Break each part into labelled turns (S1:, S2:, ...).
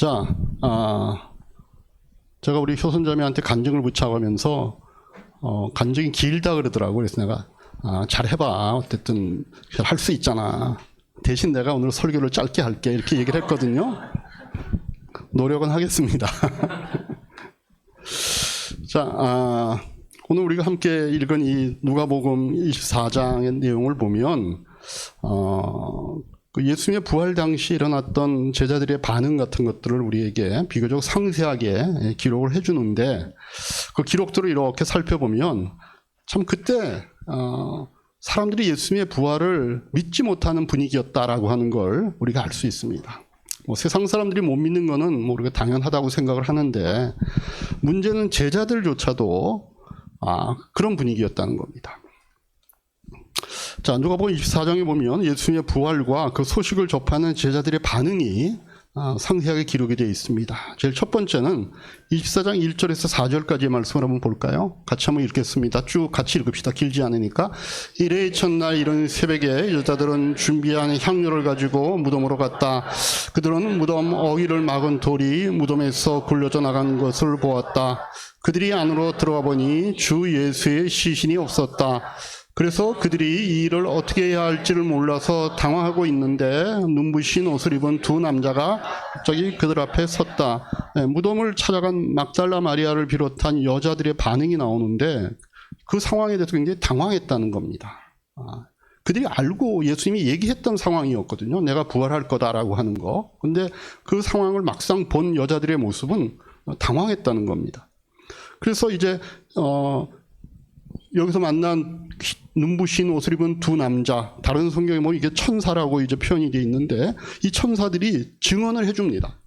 S1: 자, 제가 우리 효선자매한테 간증을 부탁하면서 간증이 길다 그러더라고요. 그래서 내가 잘해봐. 어쨌든 할 수 있잖아. 대신 내가 오늘 설교를 짧게 할게. 이렇게 얘기를 했거든요. 노력은 하겠습니다. 자, 오늘 우리가 함께 읽은 이 누가복음 24장의 내용을 보면 그 예수님의 부활 당시 일어났던 제자들의 반응 같은 것들을 우리에게 비교적 상세하게 기록을 해주는데, 그 기록들을 이렇게 살펴보면 참 그때 사람들이 예수님의 부활을 믿지 못하는 분위기였다라고 하는 걸 우리가 알 수 있습니다. 뭐 세상 사람들이 못 믿는 거는 뭐 우리가 당연하다고 생각을 하는데, 문제는 제자들조차도 그런 분위기였다는 겁니다. 자, 누가복음 24장에 보면 예수님의 부활과 그 소식을 접하는 제자들의 반응이 상세하게 기록이 되어 있습니다. 제일 첫 번째는 24장 1절에서 4절까지의 말씀을 한번 볼까요? 같이 한번 읽겠습니다. 쭉 같이 읽읍시다. 길지 않으니까. 이래 첫날 이른 새벽에 여자들은 준비한 향료를 가지고 무덤으로 갔다. 그들은 무덤 어귀를 막은 돌이 무덤에서 굴려져 나간 것을 보았다. 그들이 안으로 들어가 보니 주 예수의 시신이 없었다. 그래서 그들이 이 일을 어떻게 해야 할지를 몰라서 당황하고 있는데 눈부신 옷을 입은 두 남자가 갑자기 그들 앞에 섰다. 무덤을 찾아간 막달라 마리아를 비롯한 여자들의 반응이 나오는데, 그 상황에 대해서 굉장히 당황했다는 겁니다. 그들이 알고 예수님이 얘기했던 상황이었거든요. 내가 부활할 거다라고 하는 거. 근데 그 상황을 막상 본 여자들의 모습은 당황했다는 겁니다. 그래서 이제 여기서 만난 눈부신 옷을 입은 두 남자, 다른 성경에 보면 이게 천사라고 이제 표현이 되어 있는데, 이 천사들이 증언을 해줍니다.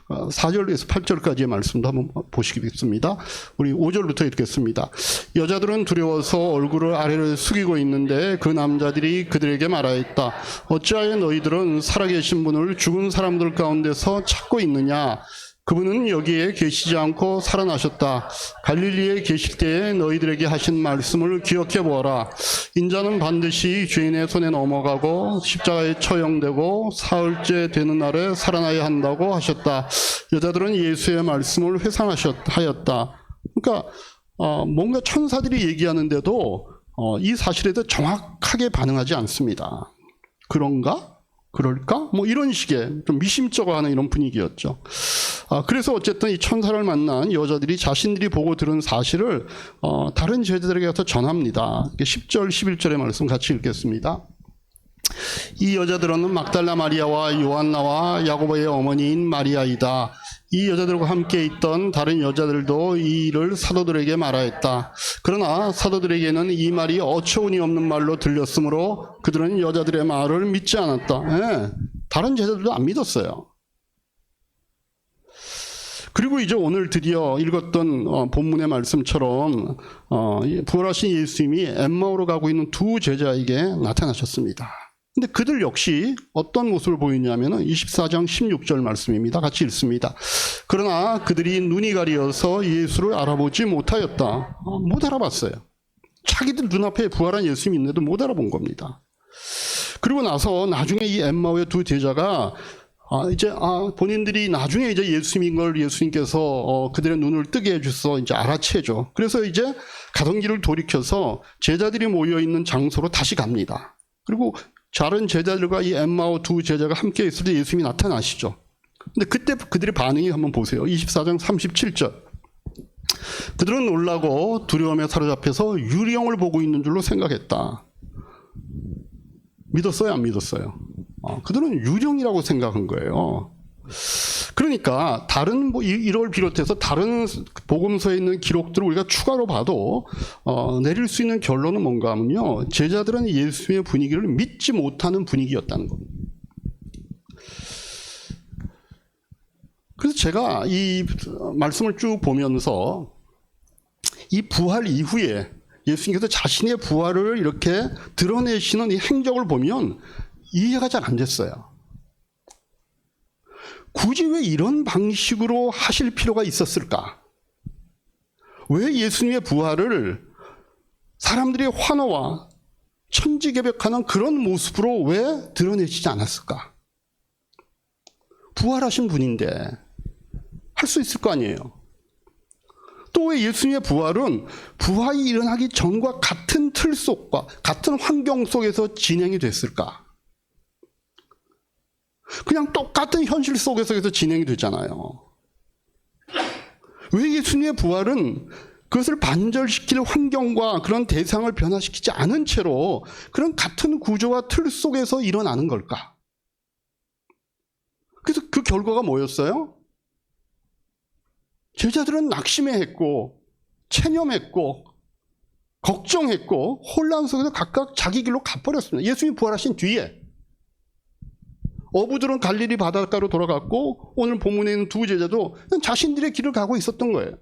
S1: 4절에서 8절까지의 말씀도 한번 보시겠습니다. 우리 5절부터 읽겠습니다. 여자들은 두려워서 얼굴을 아래를 숙이고 있는데 그 남자들이 그들에게 말하였다. 어찌하여 너희들은 살아계신 분을 죽은 사람들 가운데서 찾고 있느냐? 그분은 여기에 계시지 않고 살아나셨다. 갈릴리에 계실 때에 너희들에게 하신 말씀을 기억해 보아라. 인자는 반드시 죄인의 손에 넘어가고 십자가에 처형되고 사흘째 되는 날에 살아나야 한다고 하셨다. 여자들은 예수의 말씀을 회상하였다. 그러니까 뭔가 천사들이 얘기하는데도 이 사실에 대해 정확하게 반응하지 않습니다. 그런가? 그럴까? 뭐 이런 식의 좀 미심쩍어하는 이런 분위기였죠. 그래서 어쨌든 이 천사를 만난 여자들이 자신들이 보고 들은 사실을 다른 제자들에게 가서 전합니다. 10절, 11절의 말씀 같이 읽겠습니다. 이 여자들은 막달라 마리아와 요한나와 야고보의 어머니인 마리아이다. 이 여자들과 함께 있던 다른 여자들도 이 일을 사도들에게 말하였다. 그러나 사도들에게는 이 말이 어처구니 없는 말로 들렸으므로 그들은 여자들의 말을 믿지 않았다. 다른 제자들도 안 믿었어요. 그리고 이제 오늘 드디어 읽었던 본문의 말씀처럼 부활하신 예수님이 엠마오로 가고 있는 두 제자에게 나타나셨습니다. 근데 그들 역시 어떤 모습을 보이냐면은 24장 16절 말씀입니다. 같이 읽습니다. 그러나 그들이 눈이 가리어서 예수를 알아보지 못하였다. 못 알아봤어요. 자기들 눈앞에 부활한 예수님이 있는데도 못 알아본 겁니다. 그리고 나서 나중에 이 엠마오의 두 제자가 이제 본인들이 나중에 이제 예수님인 걸 예수님께서 그들의 눈을 뜨게 해주셔서 이제 알아채죠. 그래서 이제 가던 길을 돌이켜서 제자들이 모여 있는 장소로 다시 갑니다. 그리고 다른 제자들과 이 엠마오 두 제자가 함께 있을 때 예수님이 나타나시죠. 근데 그때 그들의 반응이 한번 보세요. 24장 37절. 그들은 놀라고 두려움에 사로잡혀서 유령을 보고 있는 줄로 생각했다. 믿었어요? 안 믿었어요? 그들은 유령이라고 생각한 거예요. 그러니까 다른 이걸 비롯해서 다른 복음서에 있는 기록들을 우리가 추가로 봐도 내릴 수 있는 결론은 뭔가 하면요, 제자들은 예수의 분위기를 믿지 못하는 분위기였다는 겁니다. 그래서 제가 이 말씀을 쭉 보면서 이 부활 이후에 예수님께서 자신의 부활을 이렇게 드러내시는 이 행적을 보면 이해가 잘 안 됐어요. 굳이 왜 이런 방식으로 하실 필요가 있었을까? 왜 예수님의 부활을 사람들의 환호와 천지개벽하는 그런 모습으로 왜 드러내시지 않았을까? 부활하신 분인데 할 수 있을 거 아니에요. 또 왜 예수님의 부활은 부활이 일어나기 전과 같은 틀 속과 같은 환경 속에서 진행이 됐을까? 그냥 똑같은 현실 속에서 진행이 되잖아요. 왜 예수님의 부활은 그것을 반절시킬 환경과 그런 대상을 변화시키지 않은 채로 그런 같은 구조와 틀 속에서 일어나는 걸까? 그래서 그 결과가 뭐였어요? 제자들은 낙심해했고 체념했고 걱정했고 혼란 속에서 각각 자기 길로 가버렸습니다. 예수님이 부활하신 뒤에 어부들은 갈릴리 바닷가로 돌아갔고 오늘 본문에 있는 두 제자도 자신들의 길을 가고 있었던 거예요.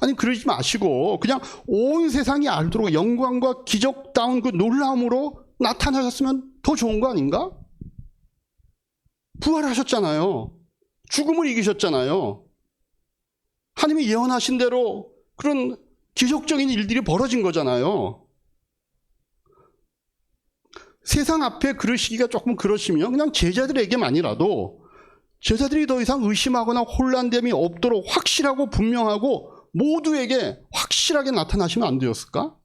S1: 아니 그러지 마시고 그냥 온 세상이 알도록 영광과 기적다운 그 놀라움으로 나타나셨으면 더 좋은 거 아닌가? 부활하셨잖아요. 죽음을 이기셨잖아요. 하나님이 예언하신 대로 그런 기적적인 일들이 벌어진 거잖아요. 세상 앞에 그러시기가 조금 그러시면 그냥 제자들에게만이라도 제자들이 더 이상 의심하거나 혼란됨이 없도록 확실하고 분명하고 모두에게 확실하게 나타나시면 안 되었을까?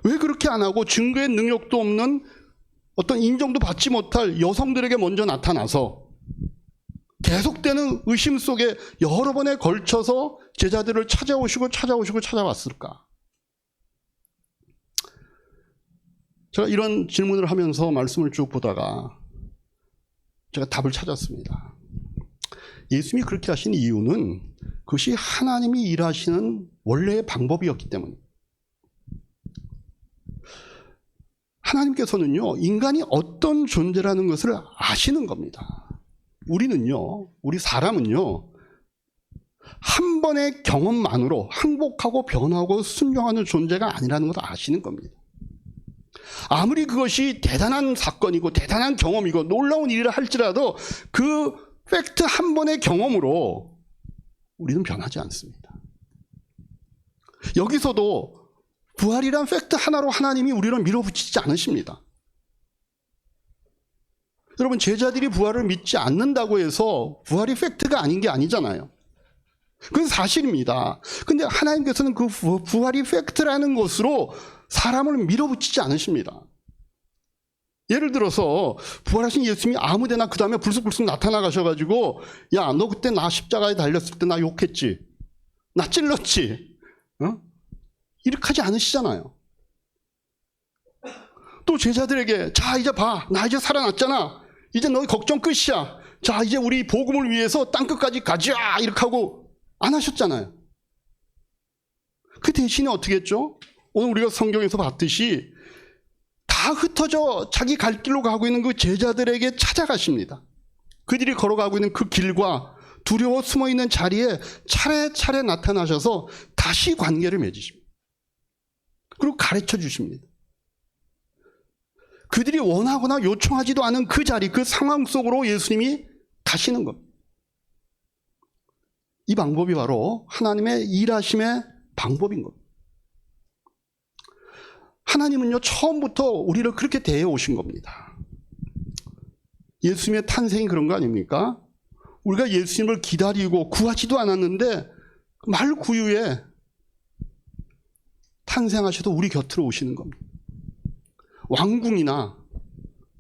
S1: 왜 그렇게 안 하고 증거의 능력도 없는 어떤 인정도 받지 못할 여성들에게 먼저 나타나서 계속되는 의심 속에 여러 번에 걸쳐서 제자들을 찾아왔을까? 제가 이런 질문을 하면서 말씀을 쭉 보다가 제가 답을 찾았습니다. 예수님이 그렇게 하신 이유는 그것이 하나님이 일하시는 원래의 방법이었기 때문입니다. 하나님께서는요, 인간이 어떤 존재라는 것을 아시는 겁니다. 우리 사람은요, 한 번의 경험만으로 항복하고 변하고 순종하는 존재가 아니라는 것을 아시는 겁니다. 아무리 그것이 대단한 사건이고 대단한 경험이고 놀라운 일이라 할지라도 그 팩트 한 번의 경험으로 우리는 변하지 않습니다. 여기서도 부활이란 팩트 하나로 하나님이 우리를 밀어붙이지 않으십니다. 여러분, 제자들이 부활을 믿지 않는다고 해서 부활이 팩트가 아닌 게 아니잖아요. 그건 사실입니다. 근데 하나님께서는 그 부활이 팩트라는 것으로 사람을 밀어붙이지 않으십니다. 예를 들어서 부활하신 예수님이 아무데나 그 다음에 불쑥불쑥 나타나 가셔가지고 야, 너 그때 나 십자가에 달렸을 때 나 욕했지? 나 찔렀지? 이렇게 하지 않으시잖아요. 또 제자들에게 자 이제 봐, 나 이제 살아났잖아. 이제 너 걱정 끝이야. 자 이제 우리 복음을 위해서 땅끝까지 가자 이렇게 하고 안 하셨잖아요. 그 대신에 어떻게 했죠? 오늘 우리가 성경에서 봤듯이 다 흩어져 자기 갈 길로 가고 있는 그 제자들에게 찾아가십니다. 그들이 걸어가고 있는 그 길과 두려워 숨어있는 자리에 차례차례 나타나셔서 다시 관계를 맺으십니다. 그리고 가르쳐 주십니다. 그들이 원하거나 요청하지도 않은 그 자리, 그 상황 속으로 예수님이 가시는 겁니다. 이 방법이 바로 하나님의 일하심의 방법인 겁니다. 하나님은요, 처음부터 우리를 그렇게 대해 오신 겁니다. 예수님의 탄생이 그런 거 아닙니까? 우리가 예수님을 기다리고 구하지도 않았는데 말 구유에 탄생하셔도 우리 곁으로 오시는 겁니다. 왕궁이나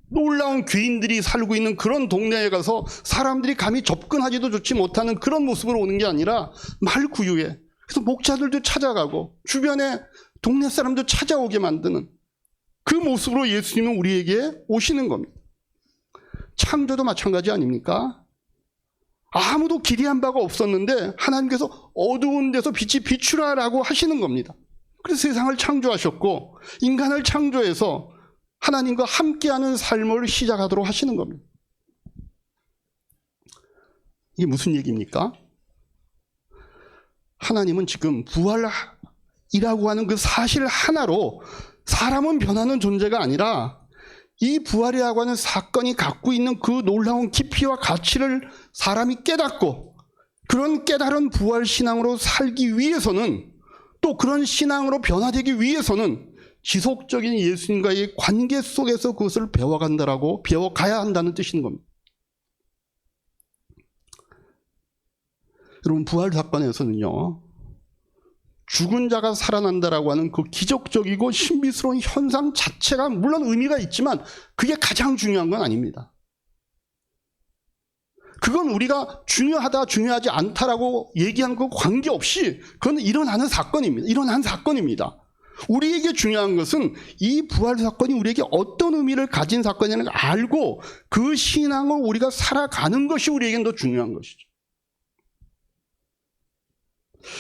S1: 놀라운 귀인들이 살고 있는 그런 동네에 가서 사람들이 감히 접근하지도 좋지 못하는 그런 모습으로 오는 게 아니라 말 구유에, 그래서 목자들도 찾아가고 주변에 동네 사람도 찾아오게 만드는 그 모습으로 예수님은 우리에게 오시는 겁니다. 창조도 마찬가지 아닙니까? 아무도 기대한 바가 없었는데 하나님께서 어두운 데서 빛이 비추라라고 하시는 겁니다. 그래서 세상을 창조하셨고 인간을 창조해서 하나님과 함께하는 삶을 시작하도록 하시는 겁니다. 이게 무슨 얘기입니까? 하나님은 지금 부활이라고 하는 그 사실 하나로 사람은 변하는 존재가 아니라 이 부활이라고 하는 사건이 갖고 있는 그 놀라운 깊이와 가치를 사람이 깨닫고 그런 깨달은 부활 신앙으로 살기 위해서는, 또 그런 신앙으로 변화되기 위해서는 지속적인 예수님과의 관계 속에서 그것을 배워간다라고 배워가야 한다는 뜻인 겁니다. 여러분, 부활 사건에서는요, 죽은 자가 살아난다라고 하는 그 기적적이고 신비스러운 현상 자체가 물론 의미가 있지만 그게 가장 중요한 건 아닙니다. 그건 우리가 중요하다 중요하지 않다라고 얘기하는 거 관계없이 그건 일어나는 사건입니다. 일어난 사건입니다. 우리에게 중요한 것은 이 부활 사건이 우리에게 어떤 의미를 가진 사건이라는 걸 알고 그 신앙을 우리가 살아가는 것이 우리에게는 더 중요한 것이죠.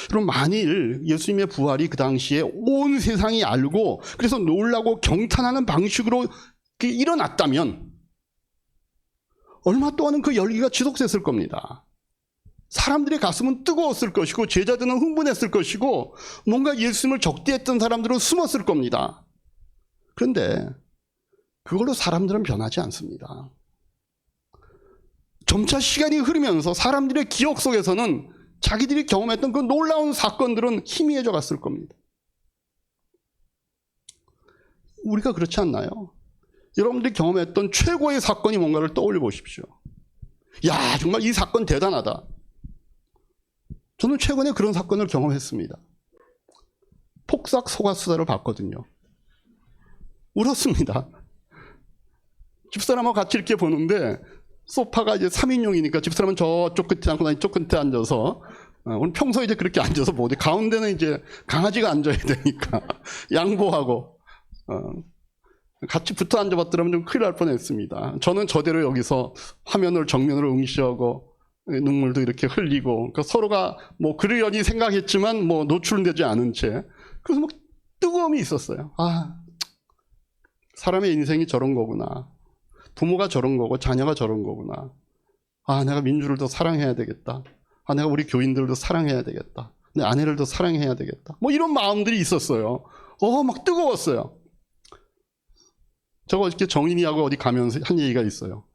S1: 그럼 만일 예수님의 부활이 그 당시에 온 세상이 알고 그래서 놀라고 경탄하는 방식으로 일어났다면 얼마 동안은 그 열기가 지속됐을 겁니다. 사람들의 가슴은 뜨거웠을 것이고 제자들은 흥분했을 것이고 뭔가 예수님을 적대했던 사람들은 숨었을 겁니다. 그런데 그걸로 사람들은 변하지 않습니다. 점차 시간이 흐르면서 사람들의 기억 속에서는 자기들이 경험했던 그 놀라운 사건들은 희미해져 갔을 겁니다. 우리가 그렇지 않나요? 여러분들이 경험했던 최고의 사건이 뭔가를 떠올려 보십시오. 야, 정말 이 사건 대단하다. 저는 최근에 그런 사건을 경험했습니다. 폭삭 소가수다를 봤거든요. 울었습니다. 집사람하고 같이 이렇게 보는데 소파가 이제 3인용이니까 집사람은 저쪽 끝에 앉고 난 이쪽 끝에 앉아서 오늘 평소에 이제 그렇게 앉아서 보는데 가운데는 이제 강아지가 앉아야 되니까 양보하고 같이 붙어 앉아봤더라면 좀 큰일 날 뻔했습니다. 저는 저대로 여기서 화면을 정면으로 응시하고 눈물도 이렇게 흘리고 그러니까 서로가 뭐 그러려니 생각했지만 뭐 노출되지 않은 채 그래서 막 뜨거움이 있었어요. 아, 사람의 인생이 저런 거구나. 부모가 저런 거고 자녀가 저런 거구나. 아, 내가 민주를 더 사랑해야 되겠다. 아, 내가 우리 교인들을 더 사랑해야 되겠다. 내 아내를 더 사랑해야 되겠다. 뭐 이런 마음들이 있었어요. 막 뜨거웠어요. 저거 이렇게 정인이하고 어디 가면서 한 얘기가 있어요.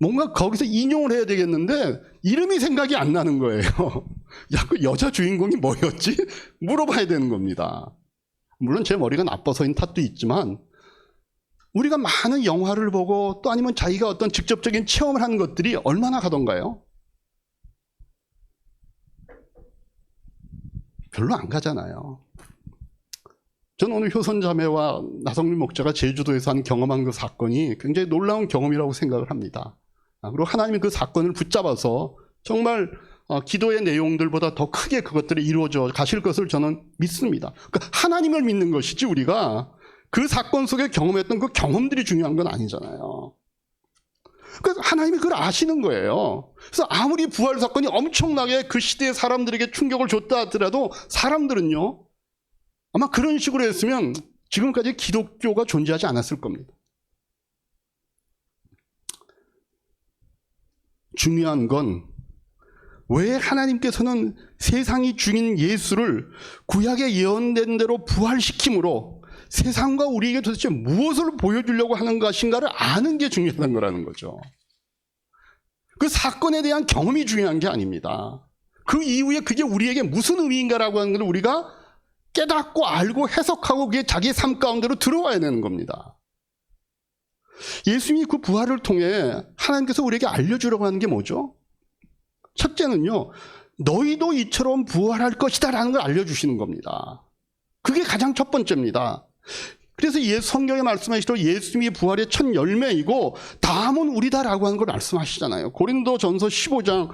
S1: 뭔가 거기서 인용을 해야 되겠는데 이름이 생각이 안 나는 거예요. 야, 그 여자 주인공이 뭐였지? 물어봐야 되는 겁니다. 물론 제 머리가 나빠서인 탓도 있지만 우리가 많은 영화를 보고 또 아니면 자기가 어떤 직접적인 체험을 하는 것들이 얼마나 가던가요? 별로 안 가잖아요. 저는 오늘 효선자매와 나성민 목자가 제주도에서 경험한 그 사건이 굉장히 놀라운 경험이라고 생각을 합니다. 그리고 하나님이 그 사건을 붙잡아서 정말 기도의 내용들보다 더 크게 그것들이 이루어져 가실 것을 저는 믿습니다. 그러니까 하나님을 믿는 것이지 우리가 그 사건 속에 경험했던 그 경험들이 중요한 건 아니잖아요. 그래서 하나님이 그걸 아시는 거예요. 그래서 아무리 부활 사건이 엄청나게 그 시대의 사람들에게 충격을 줬다 하더라도 사람들은요, 아마 그런 식으로 했으면 지금까지 기독교가 존재하지 않았을 겁니다. 중요한 건 왜 하나님께서는 세상이 죽인 예수를 구약에 예언된 대로 부활시킴으로 세상과 우리에게 도대체 무엇을 보여주려고 하는 것인가를 아는 게 중요한 거라는 거죠. 그 사건에 대한 경험이 중요한 게 아닙니다. 그 이후에 그게 우리에게 무슨 의미인가라고 하는 걸 우리가 깨닫고 알고 해석하고 그게 자기의 삶 가운데로 들어와야 되는 겁니다. 예수님이 그 부활을 통해 하나님께서 우리에게 알려주려고 하는 게 뭐죠? 첫째는요, 너희도 이처럼 부활할 것이다 라는 걸 알려주시는 겁니다. 그게 가장 첫 번째입니다. 그래서 성경에 말씀하시도록 예수님이 부활의 첫 열매이고 다음은 우리다라고 하는 걸 말씀하시잖아요. 고린도전서 15장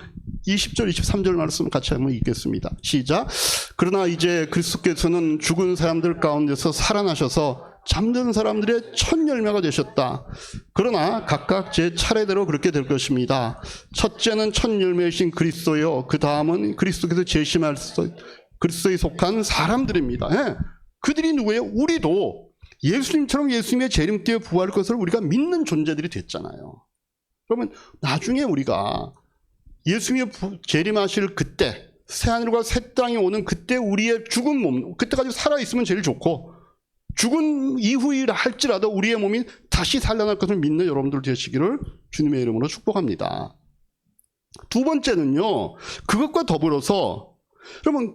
S1: 20절 23절 말씀 같이 한번 읽겠습니다. 시작. 그러나 이제 그리스도께서는 죽은 사람들 가운데서 살아나셔서 잠든 사람들의 첫 열매가 되셨다. 그러나 각각 제 차례대로 그렇게 될 것입니다. 첫째는 첫 열매이신 그리스도요, 그 다음은 그리스도께서 제시할 그리스도에 속한 사람들입니다. 예. 그들이 누구예요? 우리도 예수님처럼 예수님의 재림 때에 부활할 것을 우리가 믿는 존재들이 됐잖아요. 그러면 나중에 우리가 예수님이 재림하실 그때, 새하늘과 새 땅이 오는 그때 우리의 죽은 몸, 그때까지 살아있으면 제일 좋고 죽은 이후이라 할지라도 우리의 몸이 다시 살아날 것을 믿는 여러분들 되시기를 주님의 이름으로 축복합니다. 두 번째는요, 그것과 더불어서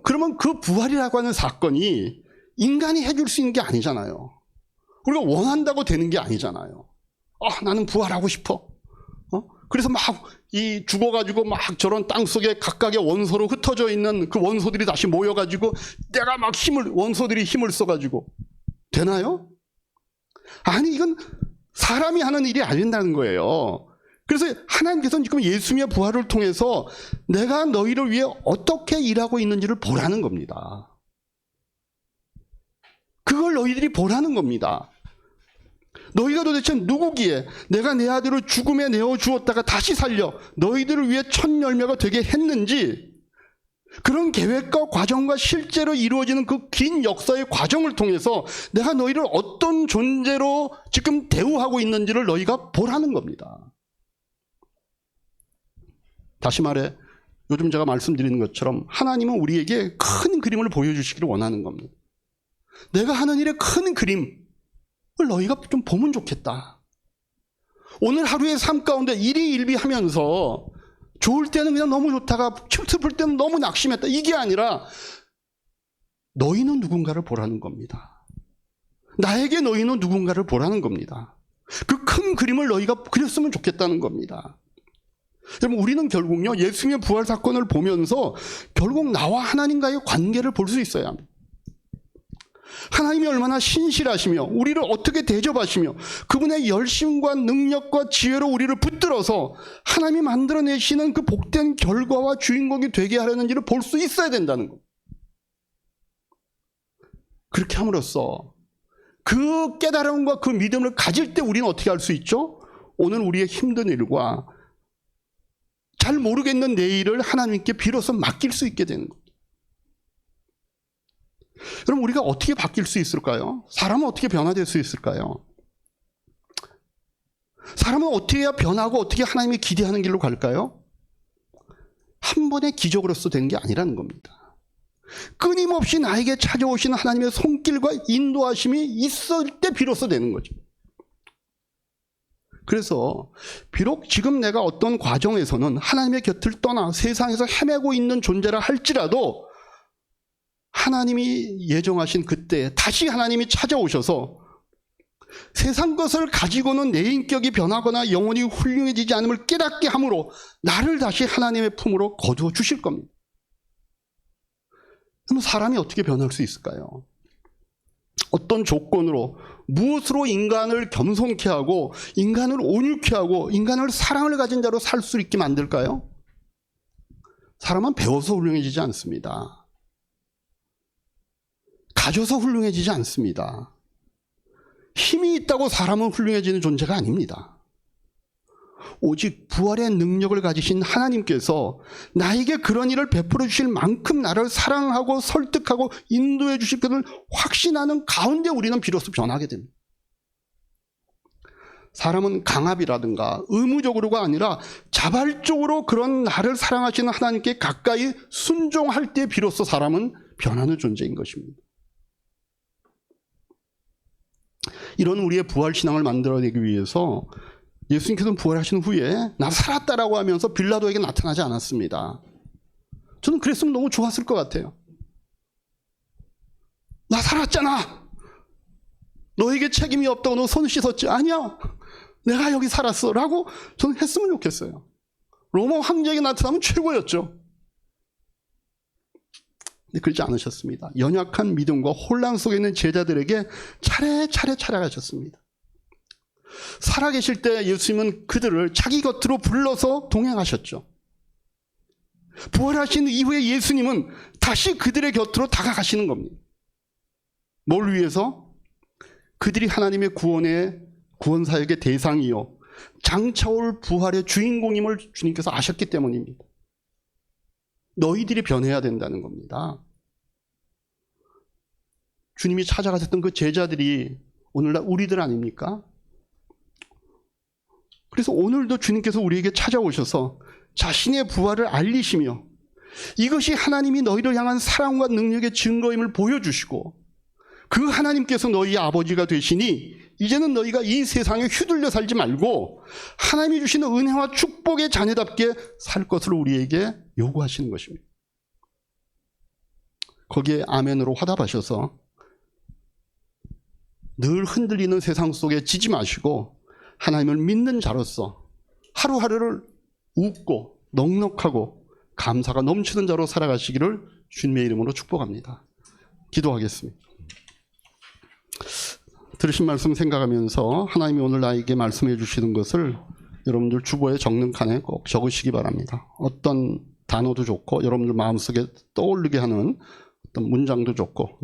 S1: 그러면 그 부활이라고 하는 사건이 인간이 해줄 수 있는 게 아니잖아요. 우리가 원한다고 되는 게 아니잖아요. 나는 부활하고 싶어. 그래서 막 죽어가지고 막 저런 땅속에 각각의 원소로 흩어져 있는 그 원소들이 다시 모여가지고 내가 막 원소들이 힘을 써가지고 되나요? 아니, 이건 사람이 하는 일이 아닌다는 거예요. 그래서 하나님께서는 지금 예수님의 부활을 통해서 내가 너희를 위해 어떻게 일하고 있는지를 보라는 겁니다. 그걸 너희들이 보라는 겁니다. 너희가 도대체 누구기에 내가 내 아들을 죽음에 내어 주었다가 다시 살려 너희들을 위해 첫 열매가 되게 했는지, 그런 계획과 과정과 실제로 이루어지는 그 긴 역사의 과정을 통해서 내가 너희를 어떤 존재로 지금 대우하고 있는지를 너희가 보라는 겁니다. 다시 말해, 요즘 제가 말씀드리는 것처럼 하나님은 우리에게 큰 그림을 보여주시기를 원하는 겁니다. 내가 하는 일의 큰 그림을 너희가 좀 보면 좋겠다. 오늘 하루의 삶 가운데 일희일비하면서 좋을 때는 그냥 너무 좋다가 슬플 때는 너무 낙심했다, 이게 아니라 너희는 누군가를 보라는 겁니다. 나에게 너희는 누군가를 보라는 겁니다. 그 큰 그림을 너희가 그렸으면 좋겠다는 겁니다. 여러분, 우리는 결국요, 예수님의 부활 사건을 보면서 결국 나와 하나님과의 관계를 볼 수 있어야 합니다. 하나님이 얼마나 신실하시며 우리를 어떻게 대접하시며 그분의 열심과 능력과 지혜로 우리를 붙들어서 하나님이 만들어내시는 그 복된 결과와 주인공이 되게 하려는지를 볼 수 있어야 된다는 겁니다. 그렇게 함으로써 그 깨달음과 그 믿음을 가질 때 우리는 어떻게 할 수 있죠? 오늘 우리의 힘든 일과 잘 모르겠는 내일을 하나님께 비로소 맡길 수 있게 되는 겁니다. 그럼 우리가 어떻게 바뀔 수 있을까요? 사람은 어떻게 변화될 수 있을까요? 사람은 어떻게 해야 변하고 어떻게 하나님이 기대하는 길로 갈까요? 한 번의 기적으로서 되는 게 아니라는 겁니다. 끊임없이 나에게 찾아오시는 하나님의 손길과 인도하심이 있을 때 비로소 되는 거죠. 그래서 비록 지금 내가 어떤 과정에서는 하나님의 곁을 떠나 세상에서 헤매고 있는 존재라 할지라도 하나님이 예정하신 그때 다시 하나님이 찾아오셔서 세상 것을 가지고는 내 인격이 변하거나 영혼이 훌륭해지지 않음을 깨닫게 함으로 나를 다시 하나님의 품으로 거두어 주실 겁니다. 그럼 사람이 어떻게 변할 수 있을까요? 어떤 조건으로, 무엇으로 인간을 겸손케 하고 인간을 온유케 하고 인간을 사랑을 가진 자로 살 수 있게 만들까요? 사람은 배워서 훌륭해지지 않습니다. 가져서 훌륭해지지 않습니다. 힘이 있다고 사람은 훌륭해지는 존재가 아닙니다. 오직 부활의 능력을 가지신 하나님께서 나에게 그런 일을 베풀어 주실 만큼 나를 사랑하고 설득하고 인도해 주실 것을 확신하는 가운데 우리는 비로소 변하게 됩니다. 사람은 강압이라든가 의무적으로가 아니라 자발적으로 그런 나를 사랑하시는 하나님께 가까이 순종할 때 비로소 사람은 변하는 존재인 것입니다. 이런 우리의 부활신앙을 만들어내기 위해서 예수님께서는 부활하신 후에 나 살았다라고 하면서 빌라도에게 나타나지 않았습니다. 저는 그랬으면 너무 좋았을 것 같아요. 나 살았잖아. 너에게 책임이 없다고 너 손 씻었지? 아니야. 내가 여기 살았어. 라고 저는 했으면 좋겠어요. 로마 황제에게 나타나면 최고였죠. 근데 그러지 않으셨습니다. 연약한 믿음과 혼란 속에 있는 제자들에게 차례차례 찾아가셨습니다. 살아계실 때 예수님은 그들을 자기 곁으로 불러서 동행하셨죠. 부활하신 이후에 예수님은 다시 그들의 곁으로 다가가시는 겁니다. 뭘 위해서? 그들이 하나님의 구원사역의 대상이요 장차올 부활의 주인공임을 주님께서 아셨기 때문입니다. 너희들이 변해야 된다는 겁니다. 주님이 찾아가셨던 그 제자들이 오늘날 우리들 아닙니까? 그래서 오늘도 주님께서 우리에게 찾아오셔서 자신의 부활을 알리시며 이것이 하나님이 너희를 향한 사랑과 능력의 증거임을 보여주시고 그 하나님께서 너희의 아버지가 되시니 이제는 너희가 이 세상에 휘둘려 살지 말고 하나님이 주시는 은혜와 축복의 자녀답게 살 것을 우리에게 요구하시는 것입니다. 거기에 아멘으로 화답하셔서 늘 흔들리는 세상 속에 지지 마시고 하나님을 믿는 자로서 하루하루를 웃고 넉넉하고 감사가 넘치는 자로 살아가시기를 주님의 이름으로 축복합니다. 기도하겠습니다. 들으신 말씀 생각하면서 하나님이 오늘 나에게 말씀해 주시는 것을 여러분들 주보에 적는 칸에 꼭 적으시기 바랍니다. 어떤 단어도 좋고 여러분들 마음속에 떠올리게 하는 어떤 문장도 좋고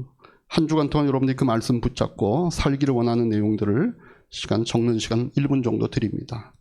S1: 한 주간 동안 여러분들이 그 말씀 붙잡고 살기를 원하는 내용들을 적는 시간 1분 정도 드립니다.